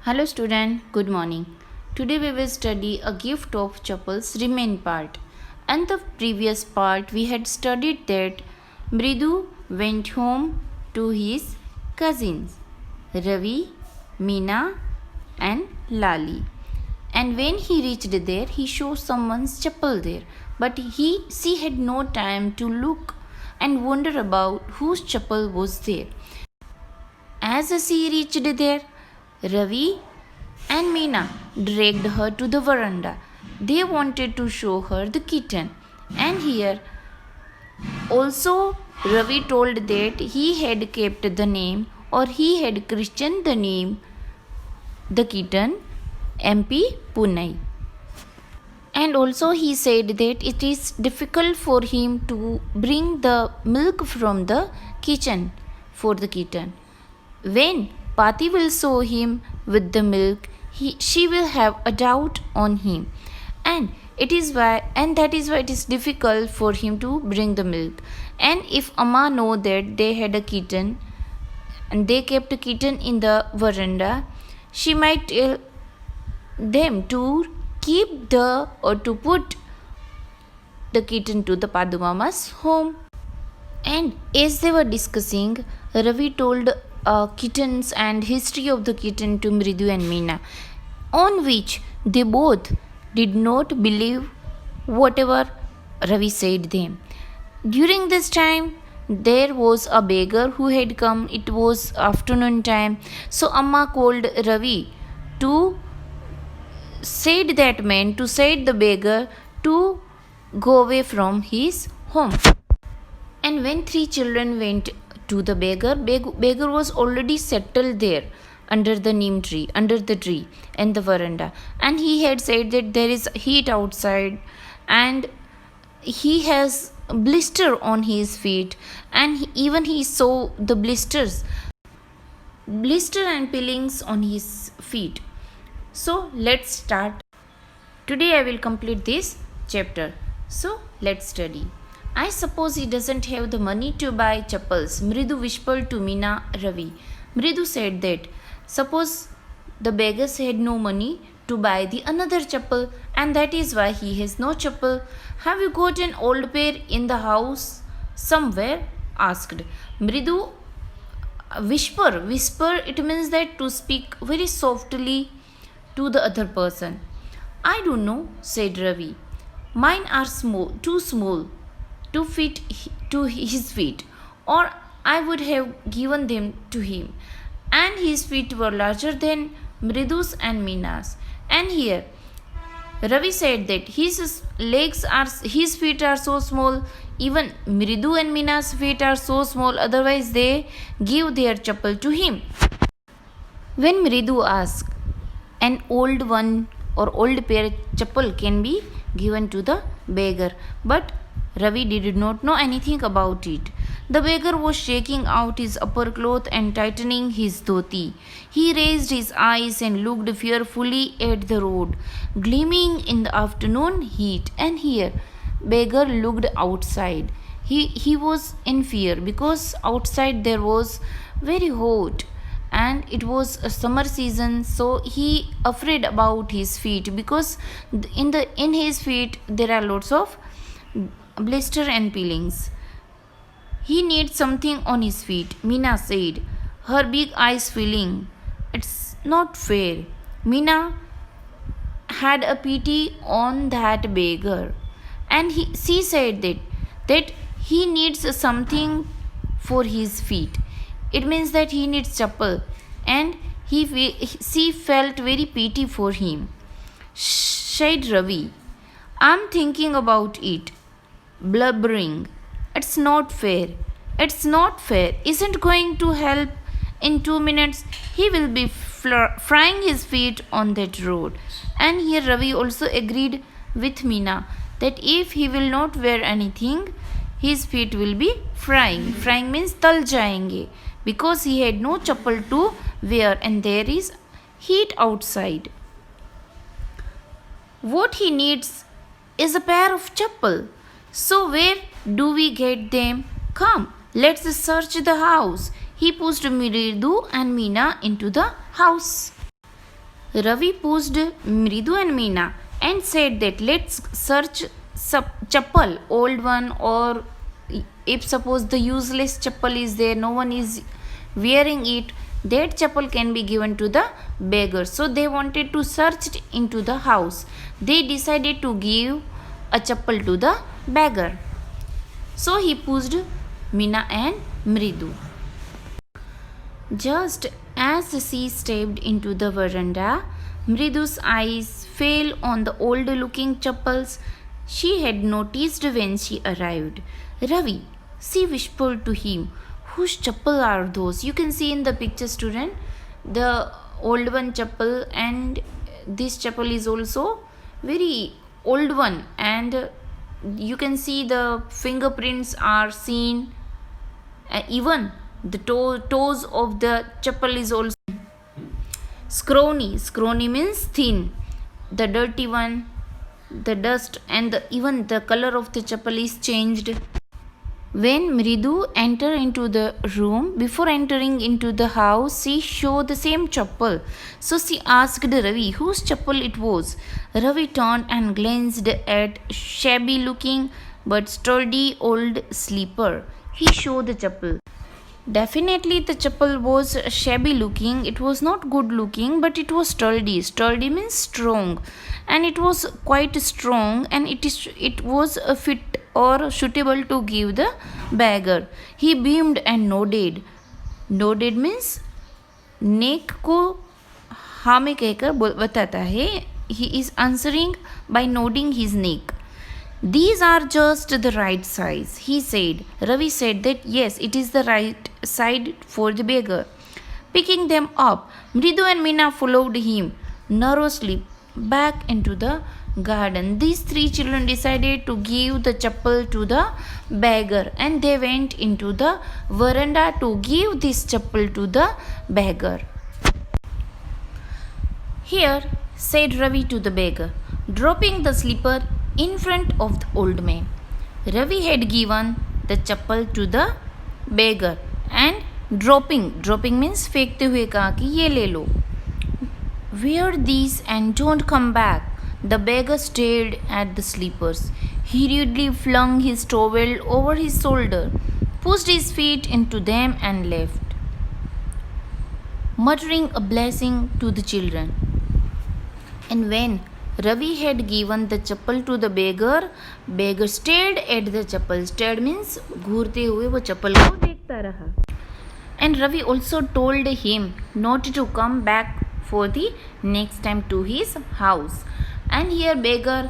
Hello student, good morning. Today we will study a gift of chappals remain part. And the previous part we had studied that Mridu went home to his cousins Ravi, Meena and Lali. And when he reached there, he saw someone's chappal there. But she had no time to look and wonder about whose chappal was there. As she reached there, Ravi and Meena dragged her to the veranda. They wanted to show her the kitten. And here also Ravi told that he had kept the name or he had christened the name the kitten MP Punai. And also he said that it is difficult for him to bring the milk from the kitchen for the kitten. When Pati will show him with the milk, she will have a doubt on him. And that is why it is difficult for him to bring the milk. And if Amma know that they had a kitten and they kept a kitten in the veranda, she might tell them to keep to put the kitten to the Padu Mama's home. And as they were discussing, Ravi told kittens and history of the kitten to Mridu and Meena, on which they both did not believe whatever Ravi said them. During this time, there was a beggar who had come. It was afternoon time, so Amma called Ravi to said the beggar to go away from his home. And when three children went to the beggar was already settled there under the neem tree, under the tree and the veranda. And he had said that there is heat outside and he has blister on his feet, and even he saw the blister and peelings on his feet. So let's start. Today I will complete this chapter. So let's study. I suppose he doesn't have the money to buy chappals, Mridu whispered to Meena Ravi. Mridu said that. Suppose the beggar had no money to buy the another chappal, and that is why he has no chappal. Have you got an old pair in the house somewhere? Asked. Mridu whisper, it means that to speak very softly to the other person. I don't know, said Ravi. Mine are too small to fit to his feet, or I would have given them to him. And his feet were larger than Mridu's and Meena's. And here, Ravi said that his feet are so small, even Mridu and Meena's feet are so small, otherwise they give their chappal to him. When Mridu asked, an old one or old pair chappal can be given to the beggar, but Ravi did not know anything about it. The beggar was shaking out his upper cloth and tightening his dhoti. He raised his eyes and looked fearfully at the road, gleaming in the afternoon heat. And here, beggar looked outside. He was in fear because outside there was very hot and it was a summer season, so he afraid about his feet because in his feet there are lots of blister and peelings. He needs something on his feet, Meena said, her big eyes filling. It's not fair. Meena had a pity on that beggar, and she said that he needs something for his feet. It means that he needs chappal, and she felt very pity for him. Said Ravi, I'm thinking about it. Blubbering. It's not fair. It's not fair. Isn't going to help in 2 minutes. He will be frying his feet on that road. And here Ravi also agreed with Meena that if he will not wear anything, his feet will be frying. Frying means tal jayenge, because he had no chappal to wear and there is heat outside. What he needs is a pair of chappal. So where do we get them? Come, let's search the house. He pushed Mridu and Meena into the house. Ravi pushed Mridu and Meena and said that let's search chappal, old one, or if suppose the useless chappal is there, no one is wearing it, that chappal can be given to the beggar. So they wanted to search into the house. They decided to give a chappal to the beggar. So he pushed Meena and Mridu. Just as she stepped into the veranda, Mridu's eyes fell on the old-looking chappals she had noticed when she arrived. Ravi, she whispered to him, whose chappal are those? You can see in the picture, student, the old one chappal, and this chappal is also very old one, and you can see the fingerprints are seen, even the toes of the chappal is also scrawny. Scrawny means thin. The dirty one, the dust, and even the color of the chappal is changed. When Mridu entered into the room, before entering into the house, she showed the same chappal. So she asked Ravi whose chappal it was. Ravi turned and glanced at shabby looking but sturdy old sleeper. He showed the chappal. Definitely, the chappal was shabby looking. It was not good looking, but it was sturdy. Sturdy means strong, and it was quite strong, and it was a fit or suitable to give the beggar. He beamed and nodded. Nodded means neck को हाँ में कहकर बताता है. He is answering by nodding his neck. These are just the right size, he said. Ravi said that yes, it is the right side for the beggar. Picking them up, Mridu and Meena followed him nervously back into the garden. These three children decided to give the chappal to the beggar, and they went into the veranda to give this chappal to the beggar. Here, said Ravi to the beggar, dropping the slipper in front of the old man. Ravi had given the chappal to the beggar and dropping means फेंकते हुए कहा कि ये ले लो. Wear these and don't come back. The beggar stared at the slippers. He hurriedly flung his towel over his shoulder, pushed his feet into them and left, muttering a blessing to the children. And when Ravi had given the chappal to the beggar stared at the chappal. Stared means घूरते हुए वो चप्पल को देखता रहा. And Ravi also told him not to come back for the next time to his house. And here beggar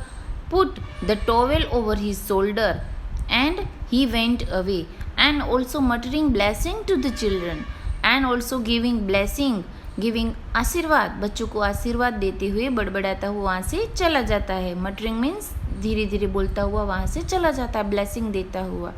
put the towel over his shoulder and he went away, and also muttering blessing to the children, and also giving blessing, giving आशीर्वाद, बच्चों को आशीर्वाद देते हुए बड़बड़ाता हुआ वहाँ से चला जाता है. मटरिंग मीन्स धीरे धीरे बोलता हुआ वहाँ से चला जाता है, ब्लेसिंग देता हुआ.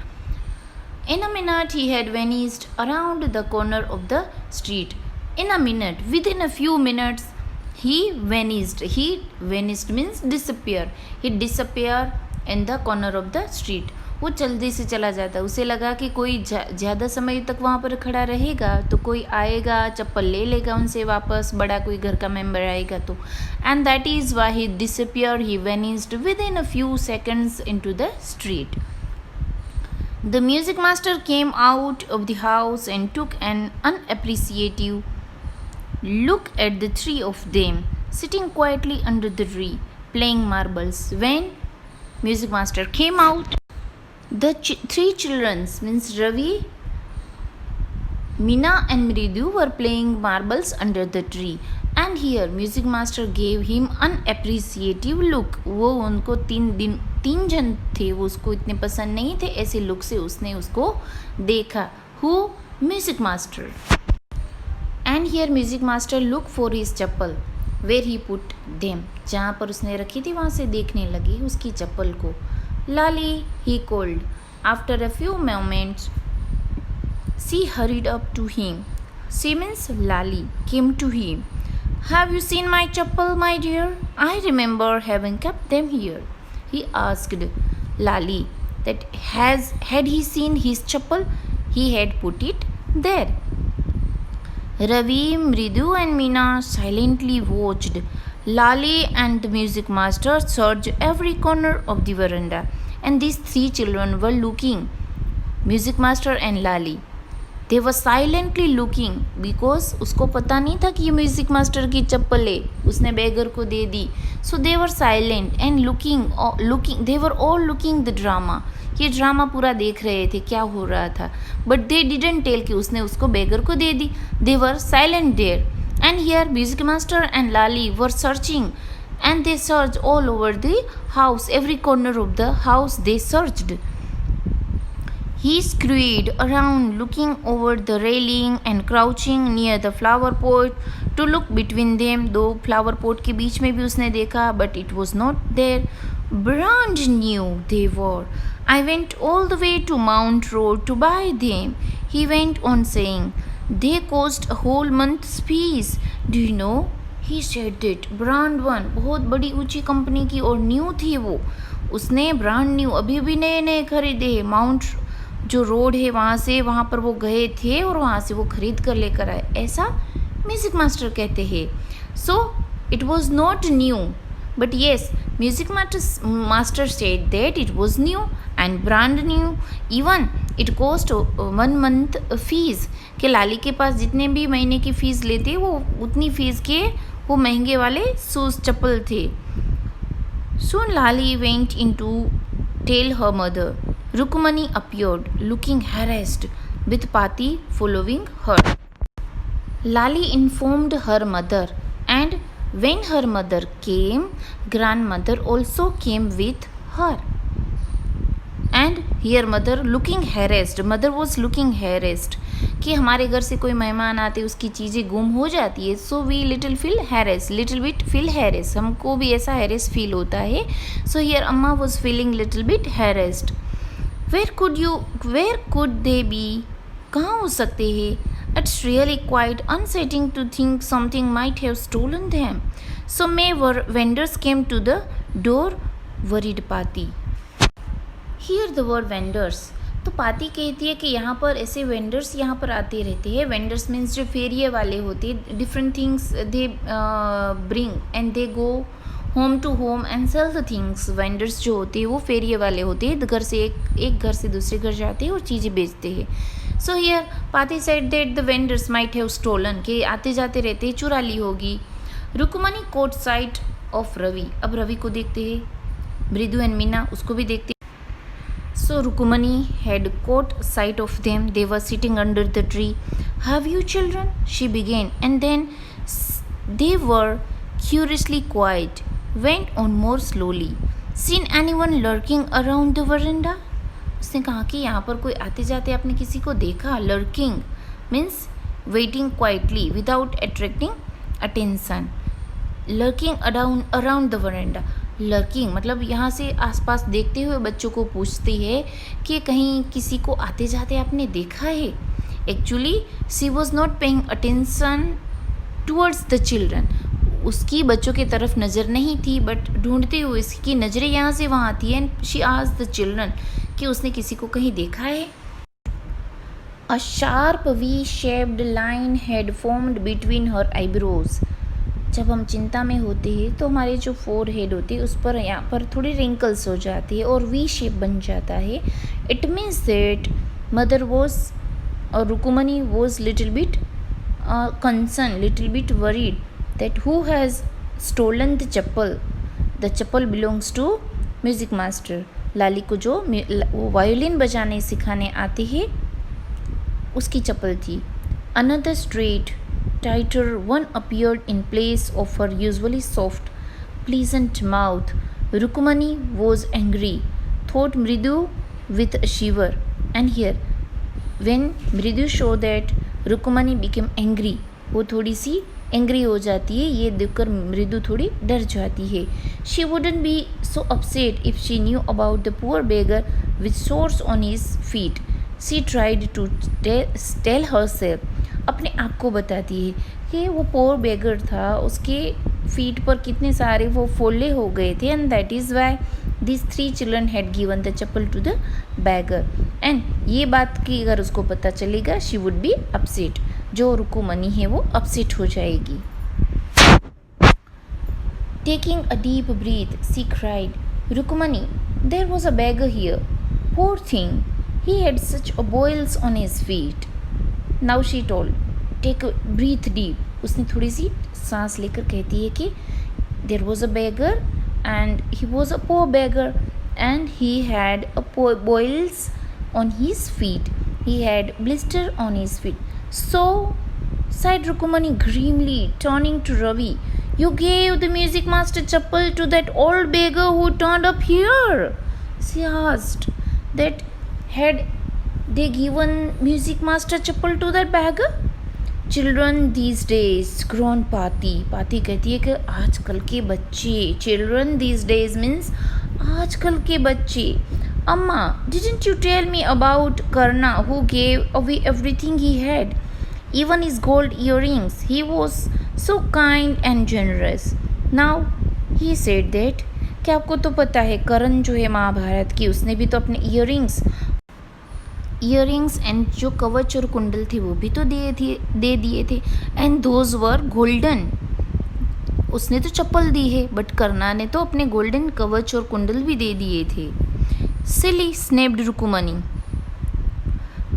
In a minute he had vanished around the corner of the street. In a minute, within a few minutes, he vanished. He vanished means disappear. He disappeared in the corner of the street. वो जल्दी से चला जाता. उसे लगा कि कोई ज़्यादा समय तक वहाँ पर खड़ा रहेगा तो कोई आएगा, चप्पल ले लेगा उनसे वापस, बड़ा कोई घर का मेंबर आएगा तो. And that is why he disappear. He vanished with in a few seconds into the street. The music master came out of the house and took an unappreciative look at the three of them sitting quietly under the tree playing marbles. When music master came out, the three children means Ravi, Meena and Mridu were playing marbles under the tree. And here music master gave him unappreciative look. वो उनको तीन जन थे, वो उसको इतने पसंद नहीं थे, ऐसे लुक से उसने उसको देखा. Who? Music master. And here music master looked for his chappal where he put them. जहाँ पर उसने रखी थी वहाँ से देखने लगी उसकी चप्पल को. Lali, he called. After a few moments, she hurried up to him. She means Lali came to him. Have you seen my chappal, my dear? I remember having kept them here. He asked Lali that had he seen his chappal? He had put it there. Ravi, Mridu, and Meena silently watched. Lali and the music master searched every corner of the veranda, and these three children were looking. Music master and Lali. They were silently looking because उसको पता नहीं था कि ये music master की चप्पल है, उसने बेगर को दे दी. So they were silent and looking. They were all looking the drama. ये ड्रामा पूरा देख रहे थे क्या हो रहा था. But they didn't tell कि उसने उसको बेगर को दे दी. They were silent there. And here music master and Lali were searching, and they searched all over the house. Every corner of the house they searched. He scurried around, looking over the railing and crouching near the flower pot to look between them. दो flower pot के बीच में भी उसने देखा, but it was not there. Brand new they were. I went all the way to Mount Road to buy them. He went on saying, they cost a whole month's fees. Do you know? He said that brand one, बहुत बड़ी ऊंची company की और new थी वो. उसने brand new अभी भी नए नए खरीदे. माउंट जो रोड है वहाँ पर वो गए थे और वहाँ से वो खरीद कर लेकर आए, ऐसा म्यूज़िक मास्टर कहते हैं. So it was not new, but yes music master said that it was new and brand new. Even it cost 1 month fees, कि लाली के पास जितने भी महीने की फ़ीस लेते वो उतनी फ़ीस के वो महंगे वाले शूज़ चप्पल थे. Soon Lali went in to tell her mother. Rukmani appeared, looking harassed, with Pati following her. Lali informed her mother, and when her mother came, grandmother also came with her. And here mother looking harassed. Mother was looking harassed. कि हमारे घर से कोई मेहमान आते उसकी चीज़ें गुम हो जाती है. So we little bit feel harass. हमको भी ऐसा हैरेस फील होता है. So here Amma was feeling little bit harassed. Where could they be? कहाँ हो सकते हैं? It's really quite unsettling to think something might have stolen them. So may vendors came to the door, worried Paati. Here the word vendors. तो पाती कहती है कि यहाँ पर ऐसे वेंडर्स यहाँ पर आते रहते हैं. वेंडर्स मीन्स जो फेरिए वाले होते हैं. Different things they bring and they go home to home and sell the things. Vendors जो होते हैं वो फेरिए वाले होते हैं. घर से एक घर से दूसरे घर जाते हैं और चीज़ें बेचते हैं. So here Pati said that the vendors might have stolen, कि आते जाते रहते हैं, चुरा ली होगी. रुकमनी कोट साइट ऑफ रवि. अब रवि को देखते हैं. मृदु एंड मीना उसको भी देखते. So Rukumani had caught sight of them. They were sitting under the tree. Have you children? She began, and then they were curiously quiet. Went on more slowly. Seen anyone lurking around the veranda? उसने कहा कि यहाँ पर कोई आते जाते आपने किसी को देखा. Lurking means waiting quietly without attracting attention. Lurking around the veranda. Lurking मतलब यहाँ से आसपास देखते हुए बच्चों को पूछती है कि कहीं किसी को आते जाते आपने देखा है. Actually she was not paying attention towards the children. उसकी बच्चों की तरफ नज़र नहीं थी, बट ढूंढते हुए इसकी नज़रें यहाँ से वहाँ आती है. And she asked the children कि उसने किसी को कहीं देखा है. A sharp V shaped line had formed between her eyebrows. जब हम चिंता में होते हैं तो हमारे जो फोर हेड होती है उस पर यहाँ पर थोड़ी रिंकल्स हो जाती है और वी शेप बन जाता है. It means that mother was और Rukmini was little bit concern, little bit worried that who has stolen the chappal. The chappal belongs to music master. Lali को जो वायोलिन बजाने सिखाने आते हैं उसकी चप्पल थी. Another straight tighter one appeared in place of her usually soft, pleasant mouth. Rukumani was angry, thought Mridu with a shiver. And here, when Mridu showed that Rukumani became angry, वो थोड़ी सी angry हो जाती है. ये देखकर मृदु थोड़ी डर जाती है. She wouldn't be so upset if she knew about the poor beggar with sores on his feet. She tried to tell herself. अपने आप को बताती है कि वो पोर बेगर था, उसके फीट पर कितने सारे वो फोल्ले हो गए थे. And that is why this 3 children had given the chappal to the beggar. And ये बात की अगर उसको पता चलेगा शी वुड बी अपसेट. जो रुकुमनी है वो अपसेट हो जाएगी. Taking a deep breath, she cried, Rukumani, there was a beggar here. Poor thing, he had such a boils on his feet. Now she told, take a breathe deep. उसने थोड़ी सी सांस लेकर कहती है कि there was a beggar and he was a poor beggar and he had a boils on his feet. He had blister on his feet. So, sighed Rukumani grimly, turning to Ravi, you gave the music master chappal to that old beggar who turned up here? She asked. That had they given music master chappal to that beggar? Children these days, grown Pati. Pati कहती है कि आजकल के बच्चे. Children these days means आजकल के बच्चे. Amma, didn't you tell me about Karna who gave away everything he had? Even his gold earrings. He was so kind and generous. Now he said that क्या आपको तो पता है करण जो है महाभारत की उसने भी तो अपने इयरिंग्स एंड जो कवच और कुंडल थे वो भी तो दे दिए थे एंड दोज वर गोल्डन. उसने तो चप्पल दी है बट कर्णा ने तो अपने गोल्डन कवच और कुंडल भी दे दिए थे. Silly, snapped Rukumani.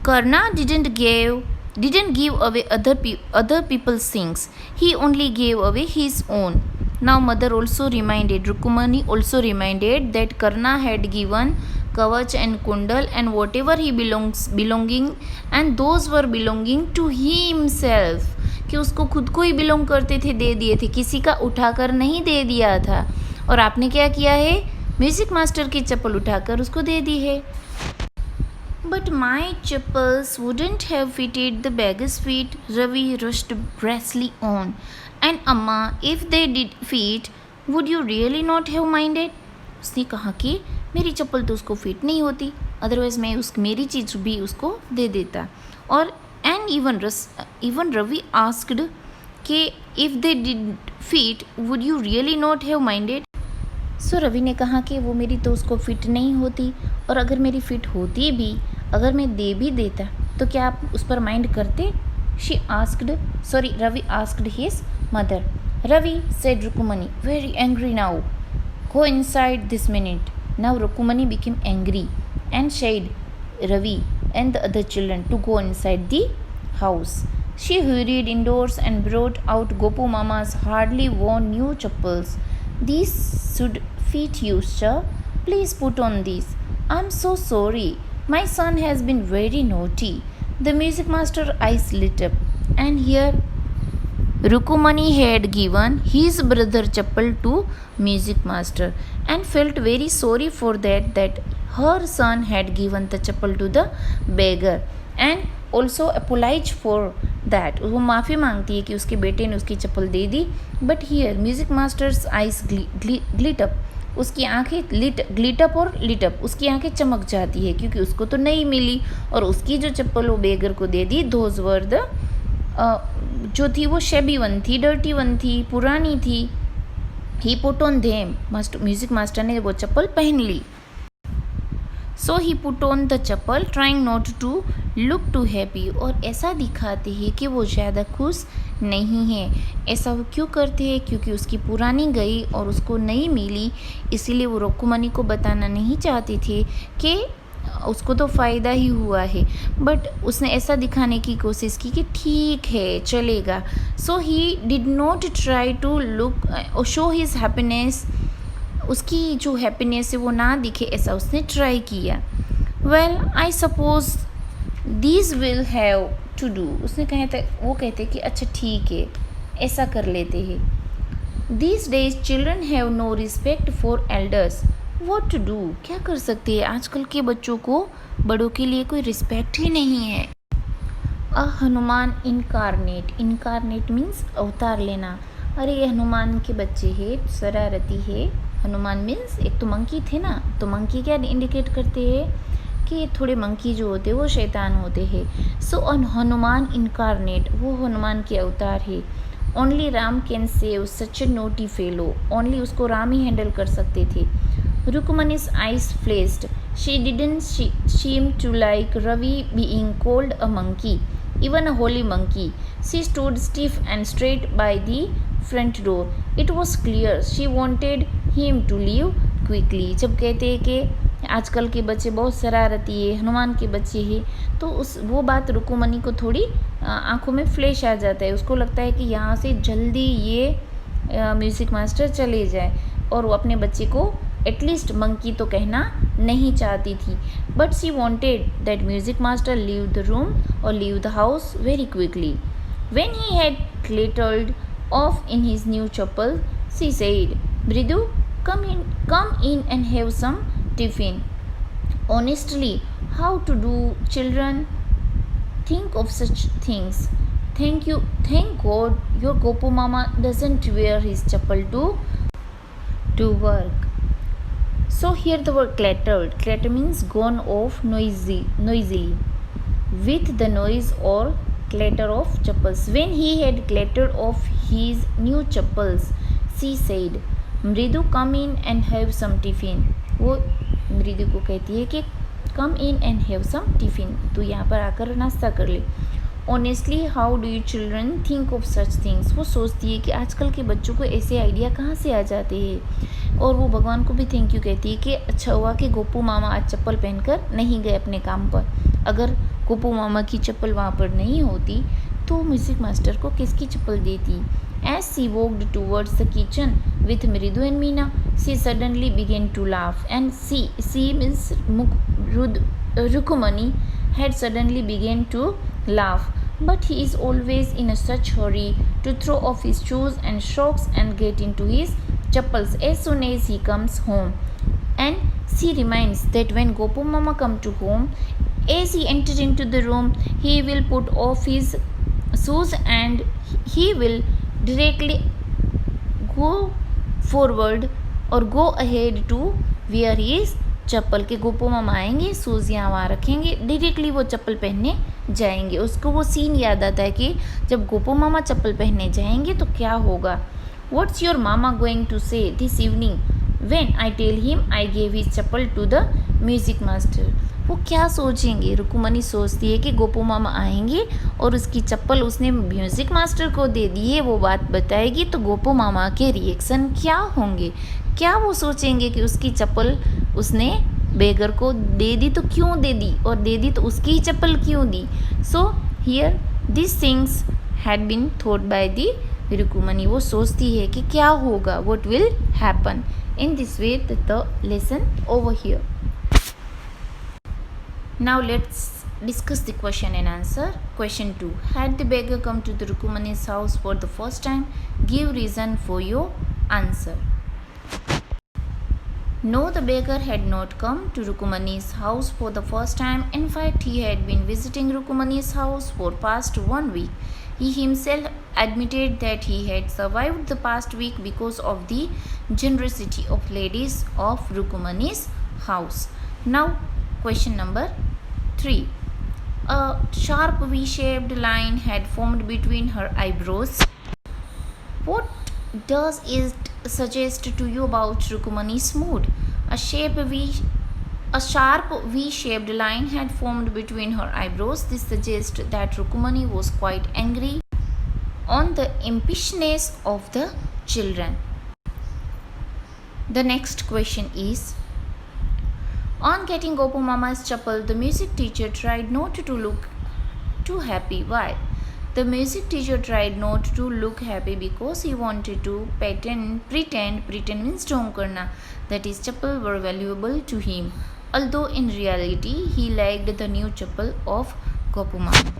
Karna didn't give away other people's things. He only gave away his own. Now mother also reminded, Rukumani also reminded that Karna had given Kavach and Kundal and whatever he belonging and those were belonging to himself. कि उसको खुद को ही belong करते थे, दे दिए थे, किसी का उठाकर नहीं दे दिया था. और आपने क्या किया है? म्यूजिक मास्टर की चप्पल उठाकर उसको दे दी है. But my chappals wouldn't have fitted the beggar's feet, Ravi rushed brassly on. And Amma, if they did fit, would you really not have minded? उसने कहा कि मेरी चप्पल तो उसको फिट नहीं होती, अदरवाइज मैं मेरी चीज़ भी उसको दे देता. और and even Ravi asked कि if they did fit, would you really not have minded? So Ravi ने कहा कि वो मेरी तो उसको फिट नहीं होती और अगर मेरी फिट होती भी, अगर मैं दे भी देता तो क्या आप उस पर माइंड करते? Ravi asked his mother. Ravi, said Rukumani, very angry now. Go inside this minute. Now Rukumani became angry and said Ravi and the other children to go inside the house. She hurried indoors and brought out Gopu Mama's hardly worn new chappals. These should fit you, sir. Please put on these. I'm so sorry. My son has been very naughty. The music master's eyes lit up. And here Rukumani had given his brother chappal to music master and felt very sorry for that her son had given the chappal to the beggar and also apologized for that. वो माफ़ी मांगती है कि उसके बेटे ने उसकी चप्पल दे दी. But here music master's eyes glit up. उसकी आंखें ग्लिट अप और लिट अप. उसकी आंखें चमक जाती है क्योंकि उसको तो नहीं मिली और उसकी जो चप्पल वो बेगर को दे दी. दोज वर द जो थी वो शेबी वन थी, डर्टी वन थी, पुरानी थी. He put on them. Music master ने वो चप्पल पहन ली. So he put on the chappal trying not to look too happy. और ऐसा दिखाते हैं कि वो ज़्यादा खुश नहीं है. ऐसा वो क्यों करते हैं? क्योंकि उसकी पुरानी गई और उसको नहीं मिली, इसीलिए वो रुकुमनी को बताना नहीं चाहते थे कि उसको तो फ़ायदा ही हुआ है. बट उसने ऐसा दिखाने की कोशिश की कि ठीक है चलेगा. So he did not try to look show his happiness. उसकी जो हैप्पीनेस है वो ना दिखे, ऐसा उसने ट्राई किया. Well I suppose these will have to do. उसने वो कहते कि अच्छा ठीक है ऐसा कर लेते हैं. These days children have no respect for elders. What to do? क्या कर सकते हैं? आजकल के बच्चों को बड़ों के लिए कोई रिस्पेक्ट ही नहीं है. अ हनुमान इनकारनेट मीन्स अवतार लेना. अरे ये हनुमान के बच्चे हैं, शरारती है. हनुमान मीन्स एक तो मंकी थे ना, तो मंकी क्या इंडिकेट करते हैं कि थोड़े मंकी जो होते हैं वो शैतान होते हैं. सो हनुमान इनकारनेट, वो हनुमान के अवतार है. Only Ram can save such A naughty fellow. Only उसको राम ही हैंडल कर सकते थे. रुकमनी's eyes flashed. She didn't seem to like Ravi being called a monkey. even a holy monkey. She stood stiff and straight by the front door. It was clear she wanted him to leave quickly. जब कहते हैं कि आजकल के बच्चे बहुत शरारती है, हनुमान के बच्चे हैं, तो वो बात रुकुमनी को थोड़ी आंखों में फ्लैश आ जाता है. उसको लगता है कि यहाँ से जल्दी ये म्यूज़िक मास्टर चले जाए, और वो अपने बच्चे को एटलीस्ट मंकी तो कहना नहीं चाहती थी. But she wanted that music master leave the room और leave the house very quickly. When he had clattered off in his new chapel, she said, "Bridu, come in and have some tiffin." Honestly, how do children think of such things? Thank God, your Gopu Mama doesn't wear his chapel to work. So here the word clattered. Clatter means gone off noisily, with the noise or clatter of chappals. When he had clattered off his new chappals, she said, "Mridu, come in and have some tiffin." वो मृदु को कहती है कि come in and have some tiffin, तो यहाँ पर आकर नाश्ता कर ले. Honestly, how do you children think of such things? वो सोचती है कि आजकल के बच्चों को ऐसे आइडिया कहाँ से आ जाते हैं. और वो भगवान को भी थैंक यू कहती है कि अच्छा हुआ कि गोपू मामा आज चप्पल पहनकर नहीं गए अपने काम पर. अगर गोपू मामा की चप्पल वहाँ पर नहीं होती तो म्यूज़िक मास्टर को किसकी चप्पल देती. As she walked towards the kitchen with Mridu and Meena, she suddenly began to laugh. And she means Rukumani had suddenly began to laugh. But he is always in a such hurry to throw off his shoes and socks and get into his chappals as soon as he comes home. And she reminds that when Gopu Mama come to home, as he enters into the room, he will put off his shoes and he will directly go forward or go ahead to wear his चप्पल. के गोपू मामा आएंगे, shoes यहाँ वहाँ रखेंगे, directly वो चप्पल पहनने जाएंगे. उसको वो सीन याद आता है कि जब गोपू मामा चप्पल पहनने जाएंगे तो क्या होगा. What's your mama going to say this evening when I tell him I gave his chappal to the music master? वो क्या सोचेंगे? रुकुमनी सोचती है कि गोपू मामा आएंगे और उसकी चप्पल उसने म्यूज़िक मास्टर को दे दी है, वो बात बताएगी तो गोपू मामा के रिएक्शन क्या होंगे. क्या वो सोचेंगे कि उसकी चप्पल उसने बेगर को दे दी तो क्यों दे दी, और दे दी तो उसकी ही चप्पल क्यों दी. So here this things had been thought by the Rukmini. वो सोचती है कि क्या होगा, what will happen. In this way the lesson over here. Now let's discuss the question and answer. Question 2. Had the beggar come to the Rukumani's house for the first time? Give reason for your answer. No, the beggar had not come to Rukumani's house for the first time. In fact, he had been visiting Rukumani's house for past 1 week. He himself admitted that he had survived the past week because of the generosity of ladies of Rukumani's house. Now, question number 3. A sharp V-shaped line had formed between her eyebrows. What does it suggest to you about Rukumani's mood? A sharp V-shaped line had formed between her eyebrows. This suggests that Rukumani was quite angry on the impishness of the children. The next question is, on getting Gopu Mama's chappal, the music teacher tried not to look too happy. Why? The music teacher tried not to look happy because he wanted to pretend means ढोंग करना, that his chappal were valuable to him, although in reality he liked the new chappal of Gopu Mama.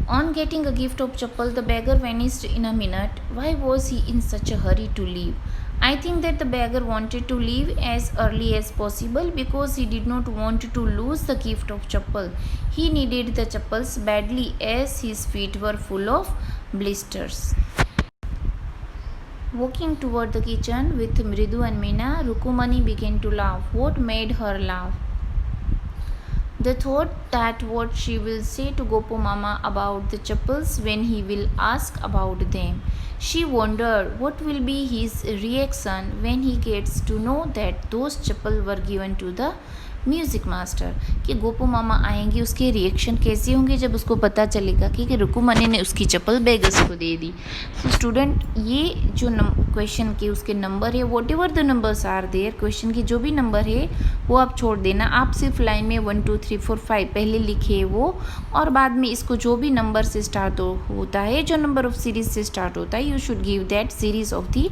On getting a gift of chappal, the beggar vanished in a minute. Why was he in such a hurry to leave? I think that the beggar wanted to leave as early as possible because he did not want to lose the gift of chappal. He needed the chappals badly as his feet were full of blisters. Walking toward the kitchen with Mridu and Meena, Rukumani began to laugh. What made her laugh? The thought that what she will say to Gopu Mama about the chappals when he will ask about them. She wondered what will be his reaction when he gets to know that those chappals were given to the music master, कि गोपू मामा आएंगे, उसके reaction कैसे होंगे जब उसको पता चलेगा कि रुकुमणी ने उसकी चप्पल बैग उसको दे दी। तो स्टूडेंट, ये जो क्वेश्चन के उसके नंबर है, whatever the numbers are there, question के जो भी नंबर है वो आप छोड़ देना। आप सिर्फ लाइन में 1 2 3 4 5 पहले लिखे वो, और बाद में इसको जो भी नंबर से स्टार्ट होता है, जो नंबर ऑफ सीरीज से स्टार्ट होता है, you should give that series of the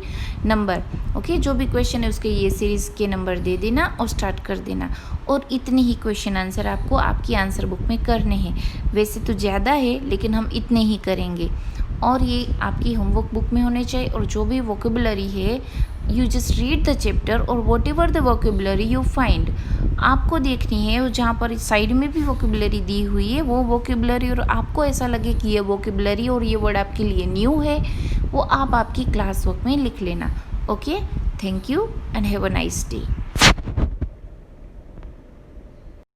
number. Okay, जो भी क्वेश्चन है उसके ये सीरीज़ के नंबर दे देना और स्टार्ट कर देना। और इतने ही क्वेश्चन आंसर आपको आपकी आंसर बुक में करने हैं। वैसे तो ज़्यादा है लेकिन हम इतने ही करेंगे, और ये आपकी होमवर्क बुक में होने चाहिए। और जो भी वोकेबुलरी है, you just read the chapter और whatever the vocabulary you find, आपको देखनी है। और जहाँ पर साइड में भी वोकेबुलरी दी हुई है, वो वोकेबुलरी, और आपको ऐसा लगे कि ये वोकेबुलरी और ये वर्ड आपके लिए न्यू है, वो आप आपकी क्लास वर्क में लिख लेना। Okay, thank you and have a nice day.